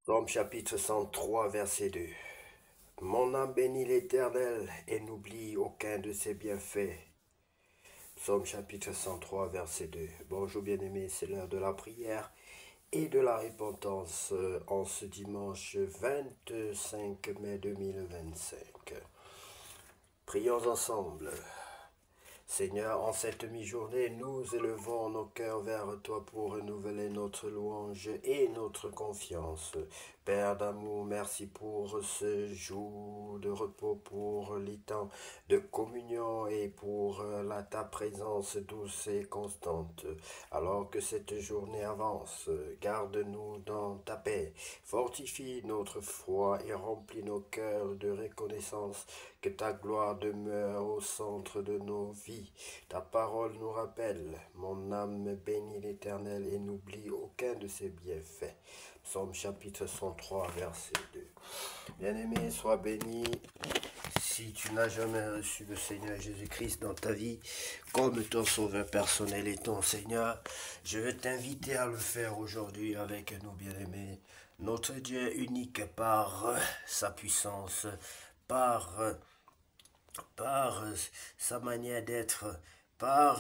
Psaume chapitre 103, verset 2. Mon âme bénit l'Éternel et n'oublie aucun de ses bienfaits. Psaume chapitre 103, verset 2. Bonjour bien-aimés, c'est l'heure de la prière et de la repentance en ce dimanche 25 mai 2025. Prions ensemble. Seigneur, en cette mi-journée, nous élevons nos cœurs vers toi pour renouveler notre louange et notre confiance. Père d'amour, merci pour ce jour de repos, pour les temps de communion et pour ta présence douce et constante. Alors que cette journée avance, garde-nous dans ta paix, fortifie notre foi et remplis nos cœurs de reconnaissance. Que ta gloire demeure au centre de nos vies. Ta parole nous rappelle, mon âme bénit l'Éternel et n'oublie aucun de ses bienfaits. Psaume chapitre 103, verset 2. Bien-aimé, sois béni. Si tu n'as jamais reçu le Seigneur Jésus-Christ dans ta vie comme ton sauveur personnel et ton Seigneur, je vais t'inviter à le faire aujourd'hui avec nous, bien-aimés. Notre Dieu unique par sa puissance, par par sa manière d'être, par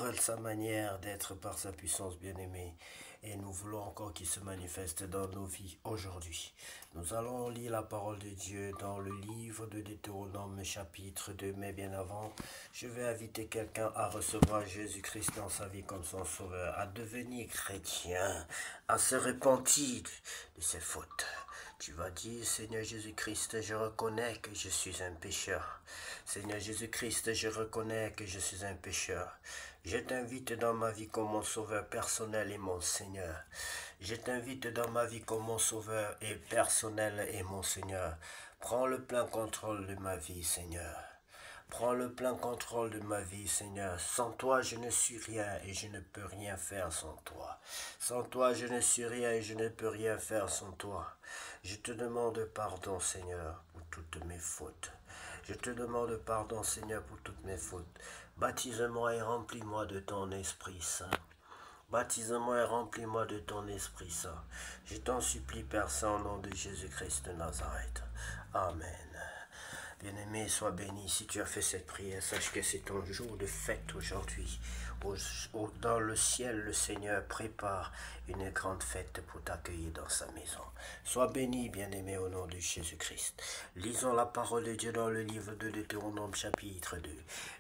sa puissance bien-aimée. Et nous voulons encore qu'il se manifeste dans nos vies aujourd'hui. Nous allons lire la parole de Dieu dans le livre de Deutéronome chapitre 2, mais bien avant, je vais inviter quelqu'un à recevoir Jésus-Christ dans sa vie comme son sauveur, à devenir chrétien, à se repentir de ses fautes. Tu vas dire, Seigneur Jésus-Christ, je reconnais que je suis un pécheur. Seigneur Jésus-Christ, je reconnais que je suis un pécheur. Je t'invite dans ma vie comme mon sauveur personnel et mon Seigneur. Je t'invite dans ma vie comme mon sauveur et personnel et mon Seigneur. Prends le plein contrôle de ma vie, Seigneur. Prends le plein contrôle de ma vie, Seigneur. Sans toi, je ne suis rien et je ne peux rien faire sans toi. Sans toi, je ne suis rien et je ne peux rien faire sans toi. Je te demande pardon, Seigneur, pour toutes mes fautes. Je te demande pardon, Seigneur, pour toutes mes fautes. Baptise-moi et remplis-moi de ton Esprit Saint. Baptise-moi et remplis-moi de ton Esprit Saint. Je t'en supplie, Père Saint, au nom de Jésus-Christ de Nazareth. Amen. Bien-aimé, sois béni. Si tu as fait cette prière, sache que c'est ton jour de fête aujourd'hui. Dans le ciel, le Seigneur prépare une grande fête pour t'accueillir dans sa maison. Sois béni, bien-aimé, au nom de Jésus-Christ. Lisons la parole de Dieu dans le livre de Deutéronome chapitre 2.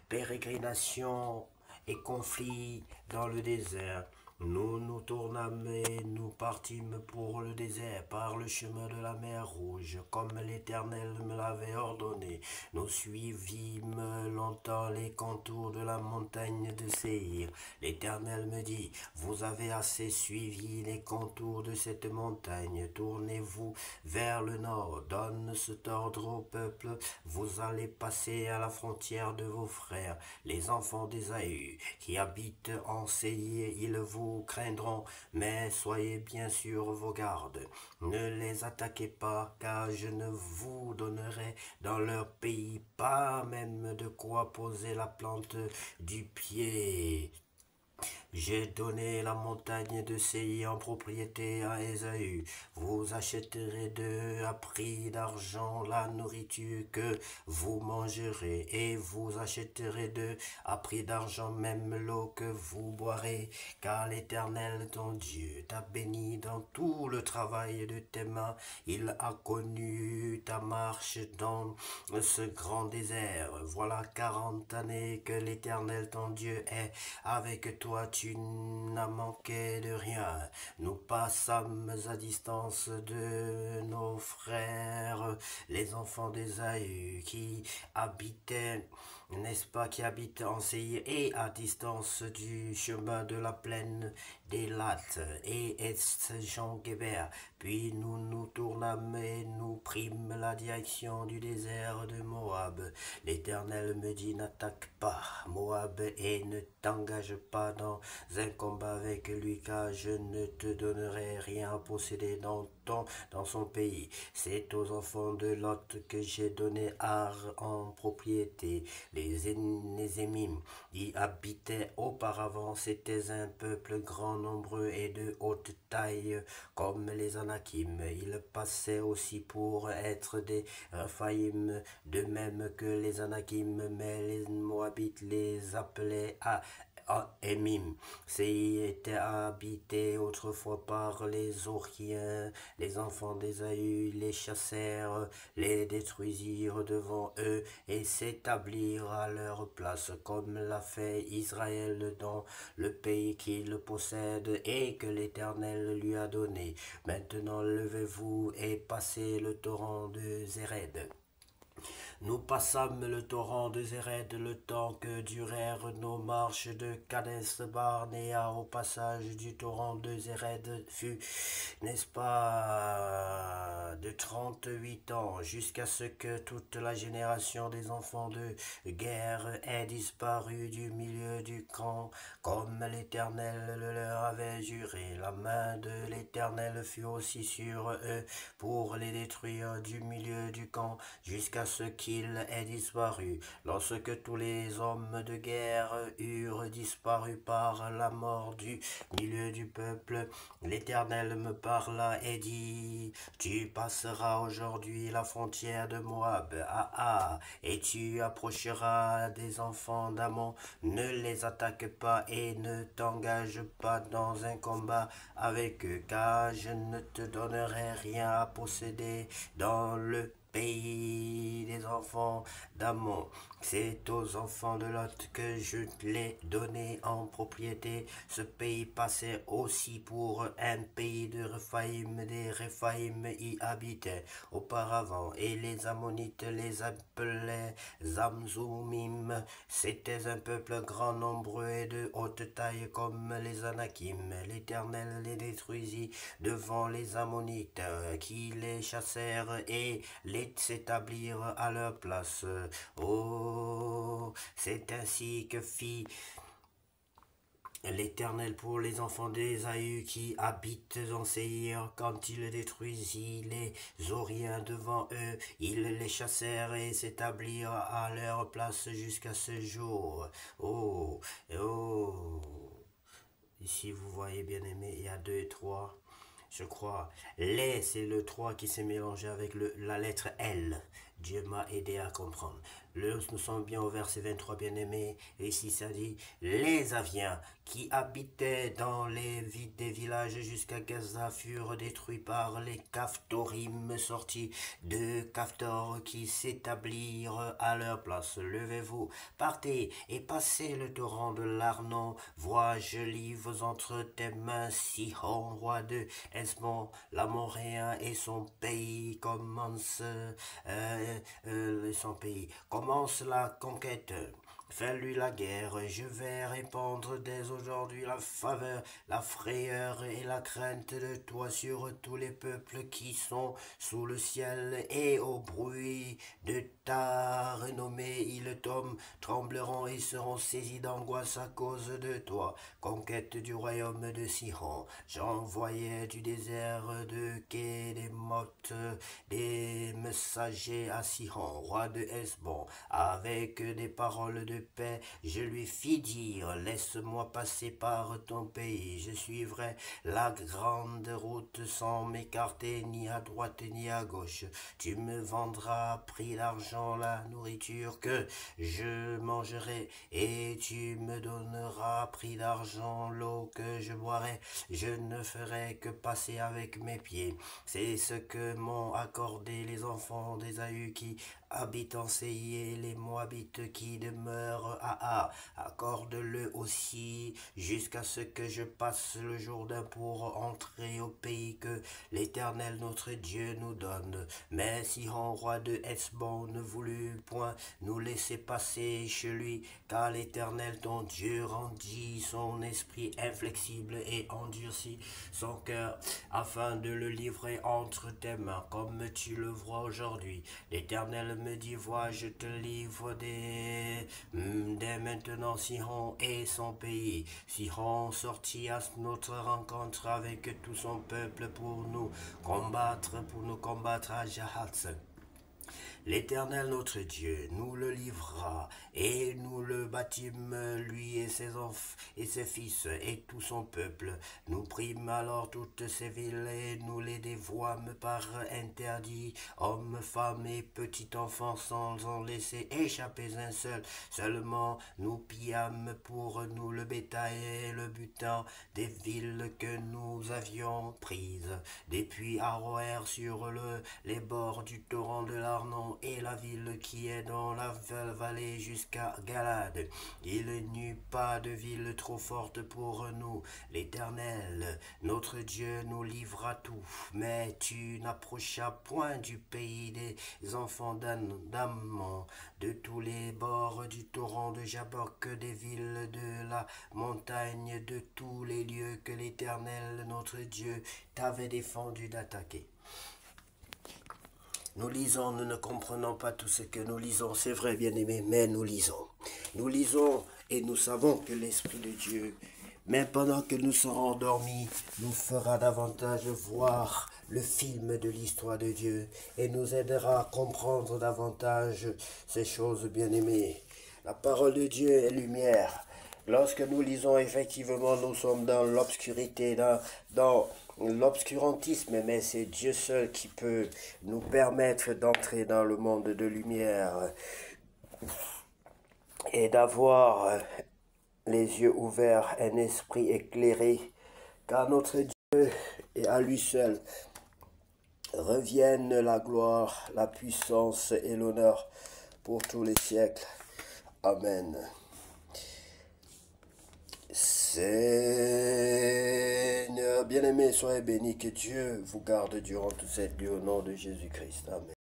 Pérégrination et conflit dans le désert. Nous nous tournâmes et nous partîmes pour le désert par le chemin de la mer Rouge, comme l'Éternel me l'avait ordonné. Nous suivîmes longtemps les contours de la montagne de Séhir. L'Éternel me dit, vous avez assez suivi les contours de cette montagne. Tournez-vous vers le nord. Donne cet ordre au peuple. Vous allez passer à la frontière de vos frères, les enfants d'Ésaü, qui habitent en Séhir. Ils vous craindront, mais soyez bien sur vos gardes. Ne les attaquez pas, car je ne vous donnerai dans leur pays pas même de quoi poser la plante du pied. J'ai donné la montagne de Séhir en propriété à Ésaü. Vous achèterez d'eux à prix d'argent la nourriture que vous mangerez, et vous achèterez d'eux à prix d'argent même l'eau que vous boirez, car l'Éternel ton Dieu t'a béni dans tout le travail de tes mains. Il a connu ta marche dans ce grand désert. Voilà 40 années que l'Éternel ton Dieu est avec toi. Tu n'as manqué de rien. Nous passâmes à distance de nos frères, les enfants d'Ésaü, qui habitaient, n'est-ce pas, qui habitent en Séhir, et à distance du chemin de la plaine d'Élat et Est-Jean-Guébert. Puis nous nous tournâmes et nous prîmes la direction du désert de Moab. L'Éternel me dit, n'attaque pas Moab et ne t'engage pas dans un combat avec lui, car je ne te donnerai rien à posséder dans son pays. C'est aux enfants de Lot que j'ai donné Ar en propriété. les Énézémim y habitaient auparavant. C'était un peuple grand, nombreux et de haute taille, comme les Anakim. Ils passaient aussi pour être des Raphaïm, de même que les Anakim, mais les Moabites les appelaient Émim. C'était habité autrefois par les Oriens, les enfants d'Ésaü, les chassèrent, les détruisirent devant eux et s'établirent à leur place, comme l'a fait Israël dans le pays qu'il possède et que l'Éternel lui a donné. Maintenant levez-vous et passez le torrent de Zéred. Nous passâmes le torrent de Zéred le temps que durèrent nos marches de Kadès Barnéa au passage du torrent de Zéred fut, n'est-ce pas, de 38 ans, jusqu'à ce que toute la génération des enfants de guerre ait disparu du milieu du camp, comme l'Éternel le leur avait juré. La main de l'Éternel fut aussi sur eux pour les détruire du milieu du camp, jusqu'à ce qu'il ait disparu. Lorsque tous les hommes de guerre eurent disparu par la mort du milieu du peuple, l'Éternel me parla et dit: Tu passeras aujourd'hui la frontière de Moab, et tu approcheras des enfants d'Ammon. Ne les attaque pas et ne t'engage pas dans un combat avec eux, car je ne te donnerai rien à posséder dans le pays des enfants d'Ammon. C'est aux enfants de Lot que je l'ai donné en propriété. Ce pays passait aussi pour un pays de Réphaïm. Des Réphaïm y habitaient auparavant, et les Ammonites les appelaient Zamzoumim. C'était un peuple grand, nombreux et de haute taille comme les Anakim. L'Éternel les détruisit devant les Ammonites, qui les chassèrent et les s'établirent à leur place. Oh, c'est ainsi que fit l'Éternel pour les enfants d'Ésaü qui habitent en Séir, quand il détruisit les Oriens devant eux, ils les chassèrent et s'établirent à leur place jusqu'à ce jour. Oh, oh. Ici, vous voyez, bien aimé, il y a 2 et 3. Je crois. Les, c'est le 3 qui s'est mélangé avec la lettre L. Dieu m'a aidé à comprendre. Nous sommes bien au verset 23, bien-aimés. Et ici, ça dit: les Aviens qui habitaient dans les vides des villages jusqu'à Gaza furent détruits par les Caphtorim sortis de Caphtor qui s'établirent à leur place. Levez-vous, partez et passez le torrent de l'Arnon. Vois, je livre entre tes mains Sihon, roi de Hesbon, l'Amoréen, et son pays commence la conquête. Fais-lui la guerre, je vais répandre dès aujourd'hui la faveur, la frayeur et la crainte de toi sur tous les peuples qui sont sous le ciel, et au bruit de ta renommée, ils trembleront et seront saisis d'angoisse à cause de toi. Conquête du royaume de Sihon, j'envoyais du désert de Kédémoth des messagers à Sihon, roi de Hesbon, avec des paroles de paix. Je lui fis dire: laisse-moi passer par ton pays, je suivrai la grande route sans m'écarter ni à droite ni à gauche. Tu me vendras à prix d'argent la nourriture que je mangerai, et tu me donneras à prix d'argent l'eau que je boirai. Je ne ferai que passer avec mes pieds. C'est ce que m'ont accordé les enfants d'Ésaü qui habitent en Séir, les Moabites qui demeurent à accorde-le aussi jusqu'à ce que je passe le Jourdain pour entrer au pays que l'Éternel notre Dieu nous donne. Mais Sihon, roi de Hesbon, ne voulut point nous laisser passer chez lui, car l'Éternel ton Dieu rendit son esprit inflexible et endurcit son cœur, afin de le livrer entre tes mains, comme tu le vois aujourd'hui. L'Éternel me dit: vois, je te livre dès maintenant Sihon et son pays. Sihon sortit à notre rencontre avec tout son peuple pour nous combattre à Jahatz. L'Éternel notre Dieu nous le livrera, et nous le bâtîmes, lui et ses enfants, et ses fils, et tout son peuple. Nous prîmes alors toutes ces villes, et nous les dévoîmes par interdit, hommes, femmes et petits enfants, sans en laisser échapper un seul. Seulement nous pillâmes pour nous le bétail et le butin des villes que nous avions prises, des puits Aroër sur les bords du torrent de l'Arnon, et la ville qui est dans la vallée jusqu'à Galade. Il n'y eut pas de ville trop forte pour nous. L'Éternel, notre Dieu, nous livra tout, mais tu n'approchas point du pays des enfants d'Ammon, de tous les bords du torrent de Jabbok, des villes de la montagne, de tous les lieux que l'Éternel, notre Dieu, t'avait défendu d'attaquer. Nous lisons, nous ne comprenons pas tout ce que nous lisons, c'est vrai, bien-aimés, mais nous lisons. Nous lisons et nous savons que l'Esprit de Dieu, même pendant que nous serons endormis, nous fera davantage voir le film de l'histoire de Dieu et nous aidera à comprendre davantage ces choses, bien-aimées. La parole de Dieu est lumière. Lorsque nous lisons, effectivement, nous sommes dans l'obscurité, dans l'obscurantisme, mais c'est Dieu seul qui peut nous permettre d'entrer dans le monde de lumière et d'avoir les yeux ouverts, un esprit éclairé, car notre Dieu est à lui seul. Revienne la gloire, la puissance et l'honneur pour tous les siècles. Amen. Seigneur bien-aimé, soyez bénis, que Dieu vous garde durant toute cette nuit au nom de Jésus-Christ. Amen.